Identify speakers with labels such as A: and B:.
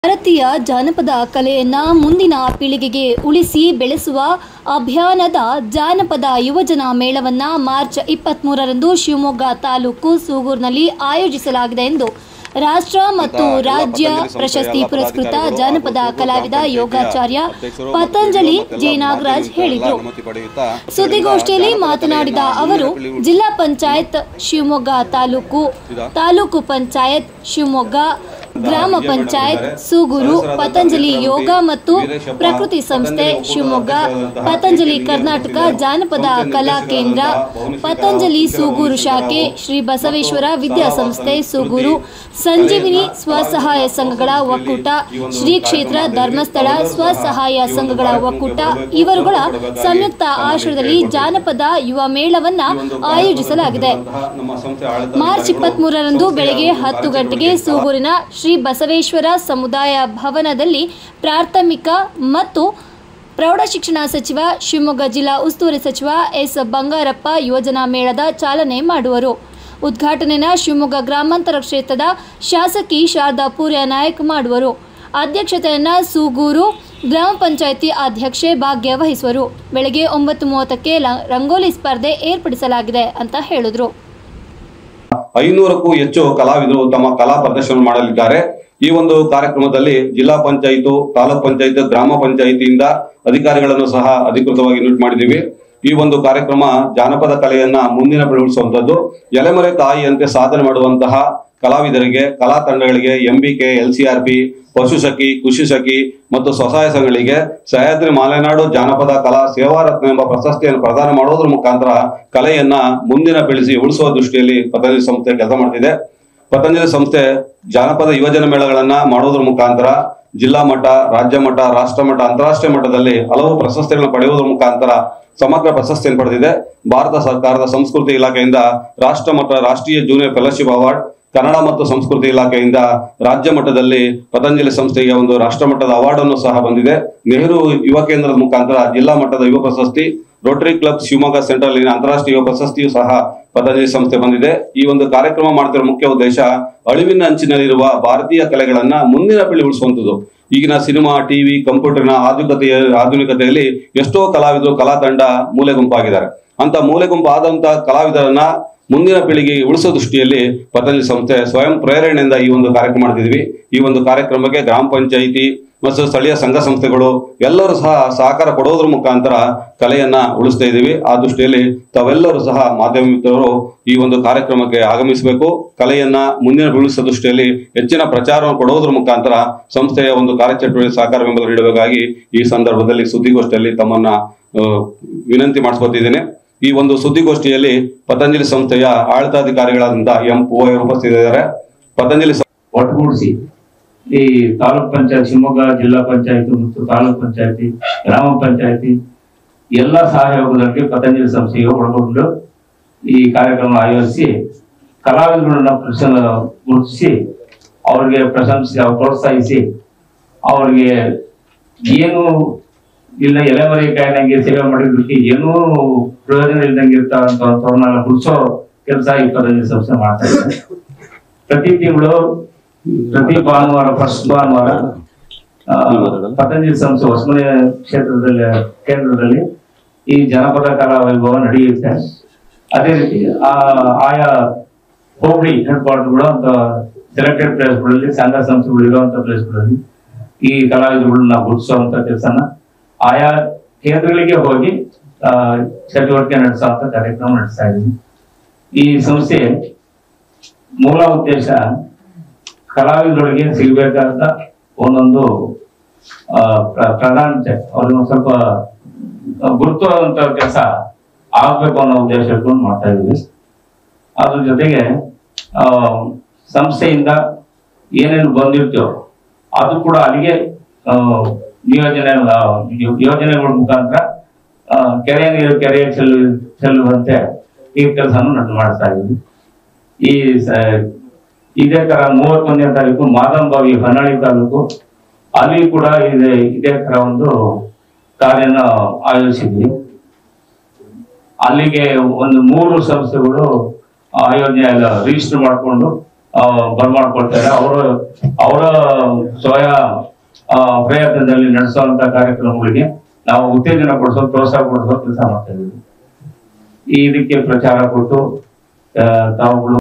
A: ಭಾರತೀಯ ಜಾನಪದ ಕಲೆಯನ್ನ ಮುಂದಿನ ಪೀಳಿಗೆಗೆ ಉಳಿಸಿ ಬೆಳೆಸುವ ಅಭಿಯಾನದ ಜಾನಪದ ಯುವಜನ ಮೇಳವನ್ನು ಮಾರ್ಚ್ 23ರಂದು ಶಿವಮೊಗ್ಗ ತಾಲೂಕು ಸೂಗೂರಿನಲ್ಲಿ ಆಯೋಜಿಸಲಾಗಿದೆ ಎಂದು ರಾಷ್ಟ್ರ ಮತ್ತು ರಾಜ್ಯ ಪ್ರಶಸ್ತಿ ಪುರಸ್ಕೃತ ಜಾನಪದ ಕಲಾವಿದ ಯೋಗಾಚಾರ್ಯ ಪತಂಜಲಿ ಜೆ ನಾಗರಾಜ್ ಹೇಳಿದರು. ಸುದ್ದಿಗೋಷ್ಠಿಯಲ್ಲಿ ಮಾತನಾಡಿದ ಅವರು ಜಿಲ್ಲಾ ಪಂಚಾಯತ್ ಶಿವಮೊಗ್ಗ ತಾಲೂಕು ಪಂಚಾಯತ್ ಶಿವಮೊಗ್ಗ, ಗ್ರಾಮ ಪಂಚಾಯತ್ ಸೂಗೂರು, ಪತಂಜಲಿ ಯೋಗ ಮತ್ತು ಪ್ರಕೃತಿ ಸಂಸ್ಥೆ ಶಿವಮೊಗ್ಗ, ಪತಂಜಲಿ ಕರ್ನಾಟಕ ಜಾನಪದ ಕಲಾ ಕೇಂದ್ರ, ಪತಂಜಲಿ ಸೂಗೂರು ಶಾಖೆ, ಶ್ರೀ ಬಸವೇಶ್ವರ ವಿದ್ಯಾಸಂಸ್ಥೆ ಸೂಗೂರು, ಸಂಜೀವಿನಿ ಸ್ವಸಹಾಯ ಸಂಘಗಳ ಒಕ್ಕೂಟ, ಶ್ರೀ ಕ್ಷೇತ್ರ ಧರ್ಮಸ್ಥಳ ಸ್ವಸಹಾಯ ಸಂಘಗಳ ಒಕ್ಕೂಟ ಇವರುಗಳ ಸಂಯುಕ್ತ ಆಶ್ರಯದಲ್ಲಿ ಜಾನಪದ ಯುವ ಮೇಳವನ್ನು ಆಯೋಜಿಸಲಾಗಿದೆ. ಮಾರ್ಚ್ 23ರಂದು ಬೆಳಗ್ಗೆ 10 ಗಂಟೆಗೆ ಸೂಗೂರಿನ ಶ್ರೀ ಬಸವೇಶ್ವರ ಸಮುದಾಯ ಭವನದಲ್ಲಿ ಪ್ರಾಥಮಿಕ ಮತ್ತು ಪ್ರೌಢಶಿಕ್ಷಣ ಸಚಿವ, ಶಿವಮೊಗ್ಗ ಜಿಲ್ಲಾ ಉಸ್ತುವಾರಿ ಸಚಿವ ಎಸ್ ಬಂಗಾರಪ್ಪ ಯೋಜನಾ ಮೇಳದ ಚಾಲನೆ ಮಾಡುವರು. ಉದ್ಘಾಟನೆಯನ್ನು ಶಿವಮೊಗ್ಗ ಗ್ರಾಮಾಂತರ ಕ್ಷೇತ್ರದ ಶಾಸಕಿ ಶಾರದಾ ಪೂರ್ಯ ನಾಯಕ್ ಮಾಡುವರು. ಅಧ್ಯಕ್ಷತೆಯನ್ನು ಸೂಗೂರು ಗ್ರಾಮ ಪಂಚಾಯಿತಿ ಅಧ್ಯಕ್ಷೆ ಭಾಗ್ಯ ವಹಿಸುವರು. ಬೆಳಗ್ಗೆ 9:30ಕ್ಕೆ ರಂಗೋಲಿ ಸ್ಪರ್ಧೆ ಏರ್ಪಡಿಸಲಾಗಿದೆ ಅಂತ ಹೇಳಿದ್ರು.
B: 500ಕ್ಕೂ ಹೆಚ್ಚು ಕಲಾವಿದರು ತಮ್ಮ ಕಲಾ ಪ್ರದರ್ಶನ ಮಾಡಲಿದ್ದಾರೆ. ಈ ಒಂದು ಕಾರ್ಯಕ್ರಮದಲ್ಲಿ ಜಿಲ್ಲಾ ಪಂಚಾಯತ್, ತಾಲೂಕ್ ಪಂಚಾಯತ್, ಗ್ರಾಮ ಪಂಚಾಯಿತಿಯಿಂದ ಅಧಿಕಾರಿಗಳನ್ನು ಸಹ ಅಧಿಕೃತವಾಗಿ ಇನ್ವೈಟ್ ಮಾಡಿದ್ದೀವಿ. ಈ ಒಂದು ಕಾರ್ಯಕ್ರಮ ಜಾನಪದ ಕಲೆಯನ್ನ ಮುಂದಿನ ಬೆಳೆಸುವಂತದ್ದು, ಎಲೆಮರೆ ತಾಯಿಯಂತೆ ಸಾಧನೆ ಮಾಡುವಂತಹ ಕಲಾವಿದರಿಗೆ, ಕಲಾ ತಂಡಗಳಿಗೆ MBK, LCRP, ಪಶುಸಖಿ, ಕೃಷಿ ಸಖಿ ಮತ್ತು ಸ್ವಸಹಾಯ ಸಂಘಗಳಿಗೆ ಸಹ್ಯಾದ್ರಿ ಮಲೆನಾಡು ಜಾನಪದ ಕಲಾ ಸೇವಾರತ್ನ ಎಂಬ ಪ್ರಶಸ್ತಿಯನ್ನು ಪ್ರದಾನ ಮಾಡೋದ್ರ ಮುಖಾಂತರ ಕಲೆಯನ್ನ ಮುಂದಿನ ಬೆಳೆಸಿ ಉಳಿಸುವ ದೃಷ್ಟಿಯಲ್ಲಿ ಪತಂಜಲಿ ಸಂಸ್ಥೆ ಕೆಲಸ ಮಾಡ್ತಿದೆ. ಪತಂಜಲಿ ಸಂಸ್ಥೆ ಜಾನಪದ ಯುವಜನ ಮೇಳಗಳನ್ನ ಮಾಡೋದ್ರ ಮುಖಾಂತರ ಜಿಲ್ಲಾ ಮಟ್ಟ, ರಾಜ್ಯ ಮಟ್ಟ, ರಾಷ್ಟ್ರ ಮಟ್ಟ, ಅಂತಾರಾಷ್ಟ್ರೀಯ ಮಟ್ಟದಲ್ಲಿ ಹಲವು ಪ್ರಶಸ್ತಿಗಳನ್ನು ಪಡೆಯುವುದರ ಮುಖಾಂತರ ಸಮಗ್ರ ಪ್ರಶಸ್ತಿಯನ್ನು ಪಡೆದಿದೆ. ಭಾರತ ಸರ್ಕಾರದ ಸಂಸ್ಕೃತಿ ಇಲಾಖೆಯಿಂದ ರಾಷ್ಟ್ರ ಮಟ್ಟ ರಾಷ್ಟ್ರೀಯ ಜೂನಿಯರ್ ಫೆಲೋಶಿಪ್ ಅವಾರ್ಡ್, ಕನ್ನಡ ಮತ್ತು ಸಂಸ್ಕೃತಿ ಇಲಾಖೆಯಿಂದ ರಾಜ್ಯ ಮಟ್ಟದಲ್ಲಿ ಪತಂಜಲಿ ಸಂಸ್ಥೆಗೆ ಒಂದು ರಾಷ್ಟ್ರ ಮಟ್ಟದ ಅವಾರ್ಡ್ ಅನ್ನು ಸಹ ಬಂದಿದೆ. ನೆಹರು ಯುವ ಕೇಂದ್ರದ ಮುಖಾಂತರ ಜಿಲ್ಲಾ ಮಟ್ಟದ ಯುವ ಪ್ರಶಸ್ತಿ, ರೋಟರಿ ಕ್ಲಬ್ ಶಿವಮೊಗ್ಗ ಸೆಂಟ್ರಲ್ ಅಂತಾರಾಷ್ಟ್ರೀಯ ಯುವ ಪ್ರಶಸ್ತಿಯು ಸಹ ಪತಂಜಲಿ ಸಂಸ್ಥೆ ಬಂದಿದೆ. ಈ ಒಂದು ಕಾರ್ಯಕ್ರಮ ಮಾಡ್ತಿರೋ ಮುಖ್ಯ ಉದ್ದೇಶ ಅಳಿವಿನ ಅಂಚಿನಲ್ಲಿರುವ ಭಾರತೀಯ ಕಲೆಗಳನ್ನ ಮುಂದಿನ ಪೀಳಿ ಉಳಿಸುವಂಥದ್ದು. ಈಗಿನ ಸಿನಿಮಾ, ಟಿವಿ, ಕಂಪ್ಯೂಟರ್ನ ಆಧುನಿಕತೆಯಲ್ಲಿ ಎಷ್ಟೋ ಕಲಾವಿದರು, ಕಲಾ ತಂಡ ಮೂಲೆ ಗುಂಪಾಗಿದ್ದಾರೆ. ಅಂತ ಮೂಲೆ ಗುಂಪಾದಂತ ಕಲಾವಿದರನ್ನ ಮುಂದಿನ ಪೀಳಿಗೆಗೆ ಉಳಿಸೋ ದೃಷ್ಟಿಯಲ್ಲಿ ಪತಂಜಲಿ ಸಂಸ್ಥೆ ಸ್ವಯಂ ಪ್ರೇರಣೆಯಿಂದ ಈ ಒಂದು ಕಾರ್ಯಕ್ರಮ ಮಾಡ್ತಿದ್ವಿ. ಈ ಒಂದು ಕಾರ್ಯಕ್ರಮಕ್ಕೆ ಗ್ರಾಮ ಪಂಚಾಯಿತಿ ಮತ್ತು ಸ್ಥಳೀಯ ಸಂಘ ಸಂಸ್ಥೆಗಳು ಎಲ್ಲರೂ ಸಹ ಸಹಕಾರ ಕೊಡೋದ್ರ ಮುಖಾಂತರ ಕಲೆಯನ್ನ ಉಳಿಸ್ತಾ ಇದ್ದೀವಿ. ಆ ದೃಷ್ಟಿಯಲ್ಲಿ ತಾವೆಲ್ಲರೂ ಸಹ ಮಾಧ್ಯಮ ಮಿತ್ರರು ಈ ಒಂದು ಕಾರ್ಯಕ್ರಮಕ್ಕೆ ಆಗಮಿಸಬೇಕು. ಕಲೆಯನ್ನ ಮುಂದಿನ ಬೆಳೆಸುವ ದೃಷ್ಟಿಯಲ್ಲಿ ಹೆಚ್ಚಿನ ಪ್ರಚಾರವನ್ನು ಕೊಡೋದ್ರ ಮುಖಾಂತರ ಸಂಸ್ಥೆಯ ಒಂದು ಕಾರ್ಯಚಟುವಟಿಕೆ ಸಹಕಾರ ಬೆಂಬಲ ನೀಡಬೇಕಾಗಿ ಈ ಸಂದರ್ಭದಲ್ಲಿ ಸುದ್ದಿಗೋಷ್ಠಿಯಲ್ಲಿ ತಮ್ಮನ್ನ ವಿನಂತಿ ಮಾಡಿಸ್ಕೊತಿದ್ದೇನೆ. ಈ ಒಂದು ಸುದ್ದಿಗೋಷ್ಠಿಯಲ್ಲಿ ಪತಂಜಲಿ ಸಂಸ್ಥೆಯ ಆಡಳಿತಾಧಿಕಾರಿಗಳಾದಂಥ ಎಂ ಪೂವಯ್ಯ ಉಪಸ್ಥಿತರಿದ್ದಾರೆ. ಪತಂಜಲಿ
C: ಒಟ್ಟುಗೂಡಿಸಿ ಈ ತಾಲೂಕ್ ಪಂಚಾಯತ್ ಶಿವಮೊಗ್ಗ, ಜಿಲ್ಲಾ ಪಂಚಾಯತಿ ಮತ್ತು ತಾಲೂಕ್ ಪಂಚಾಯತಿ, ಗ್ರಾಮ ಪಂಚಾಯತಿ ಎಲ್ಲ ಸಹಯೋಗದಲ್ಲಿ ಪತಂಜಲಿ ಸಂಸ್ಥೆಗೆ ಒಳಗೊಂಡು ಈ ಕಾರ್ಯಕ್ರಮ ಆಯೋಜಿಸಿ ಕಲಾವಿದರನ್ನ ಗುರುತಿಸಿ ಅವ್ರಿಗೆ ಪ್ರಶಂಸಿಸಿ, ಪ್ರೋತ್ಸಾಹಿಸಿ, ಅವ್ರಿಗೆ ಏನು ಇಲ್ಲ ಎಲೆಮರೆ ಕಾಯಿನಂಗೆ ಸೇವೆ ಮಾಡಿದ್ದಕ್ಕೆ ಏನೂ ಪ್ರಯೋಜನ ಇಲ್ದಂಗೆ ಇರ್ತಾರಂತವ್ರನ್ನೆಲ್ಲ ಗುರುತಿಸೋ ಕೆಲಸ ಈ ಪತಂಜಲಿ ಸಂಸ್ಥೆ ಮಾಡ್ತಾ ಇದೆ. ಪ್ರತಿ ತಿಂಗಳು, ಪ್ರತಿ ಭಾನುವಾರ, ಫಸ್ಟ್ ಭಾನುವಾರ ಪತಂಜಲಿ ಸಂಸ್ಥೆ ಹೊಸಮನೆ ಕೇಂದ್ರದಲ್ಲಿ ಈ ಜನಪದ ಕಲಾ ವೈಭವ ನಡೆಯುತ್ತೆ. ಅದೇ ರೀತಿ ಆಯಾ ಹೋಬಳಿ ಹೆಡ್ ಕ್ವಾರ್ಟರ್ಗಳು ಅಂತ ಸೆಲೆಕ್ಟೆಡ್ ಪ್ಲೇಸ್ಗಳಲ್ಲಿ, ಸಂಘ ಸಂಸ್ಥೆಗಳು ಇರುವಂತ ಪ್ಲೇಸ್ಗಳಲ್ಲಿ ಈ ಕಲಾವಿದರುಗಳನ್ನ ಗುರುತಿಸುವಂತ ಕೆಲಸನ ಆಯಾ ಕೇಂದ್ರಗಳಿಗೆ ಹೋಗಿ ಚಟುವಟಿಕೆ ನಡೆಸುವಂತ ಕಾರ್ಯಕ್ರಮ ನಡೆಸ್ತಾ ಇದ್ದೀವಿ. ಈ ಸಂಸ್ಥೆ ಮೂಲ ಉದ್ದೇಶ ಕಲಾವಿದರೊಳಗೆ ಸಿಗಬೇಕಾದ ಒಂದೊಂದು ಪ್ರಾಧಾನ್ಯತೆ, ಅವ್ರಿಗೆ ಸ್ವಲ್ಪ ಗುರುತುವಂತ ಕೆಲಸ ಆಗ್ಬೇಕು ಅನ್ನೋ ಉದ್ದೇಶ ಇಟ್ಕೊಂಡು ಮಾಡ್ತಾ ಇದೀವಿ. ಅದ್ರ ಜೊತೆಗೆ ಸಂಸ್ಥೆಯಿಂದ ಏನೇನು ಬಂದಿರ್ತೇವೋ ಅದು ಕೂಡ ಅಲ್ಲಿಗೆ ಯೋಜನೆಗಳ ಮುಖಾಂತರ ಕೆರೆ ನೀರು ಕೆರೆಯ ಚೆಲ್ಲುವಂತೆ ಈ ಕೆಲಸವನ್ನು ಮಾಡಿಸ್ತಾ ಇದ್ದೀವಿ. ಇದೇ ತರ 31ನೇ ತಾರೀಕು ಮಾದಂಬಾವಿ ಹೊನ್ನಾಳಿ ತಾಲೂಕು ಅಲ್ಲಿ ಕೂಡ ಇದೇ ತರ ಒಂದು ಕಾರ್ಯನ ಆಯೋಜಿಸಿದ್ವಿ. ಅಲ್ಲಿಗೆ ಒಂದು 3 ಸಂಸ್ಥೆಗಳು ಆಯೋಜನೆ ರಿಜಿಸ್ಟರ್ ಮಾಡಿಕೊಂಡು ಬರ್ಮಾಡ್ಕೊಳ್ತಾರೆ. ಅವರ ಸ್ವಯ ಪ್ರಯತ್ನದಲ್ಲಿ ನಡೆಸುವಂತ ಕಾರ್ಯಕ್ರಮಗಳಿಗೆ ನಾವು ಉತ್ತೇಜನ ಕೊಡಿಸೋ, ಪ್ರೋತ್ಸಾಹ ಕೊಡಿಸೋ ಕೆಲಸ ಮಾಡ್ತಾ ಇದ್ದೀವಿ. ಇದಕ್ಕೆ ಪ್ರಚಾರ ಕೊಟ್ಟು ತಾವುಗಳು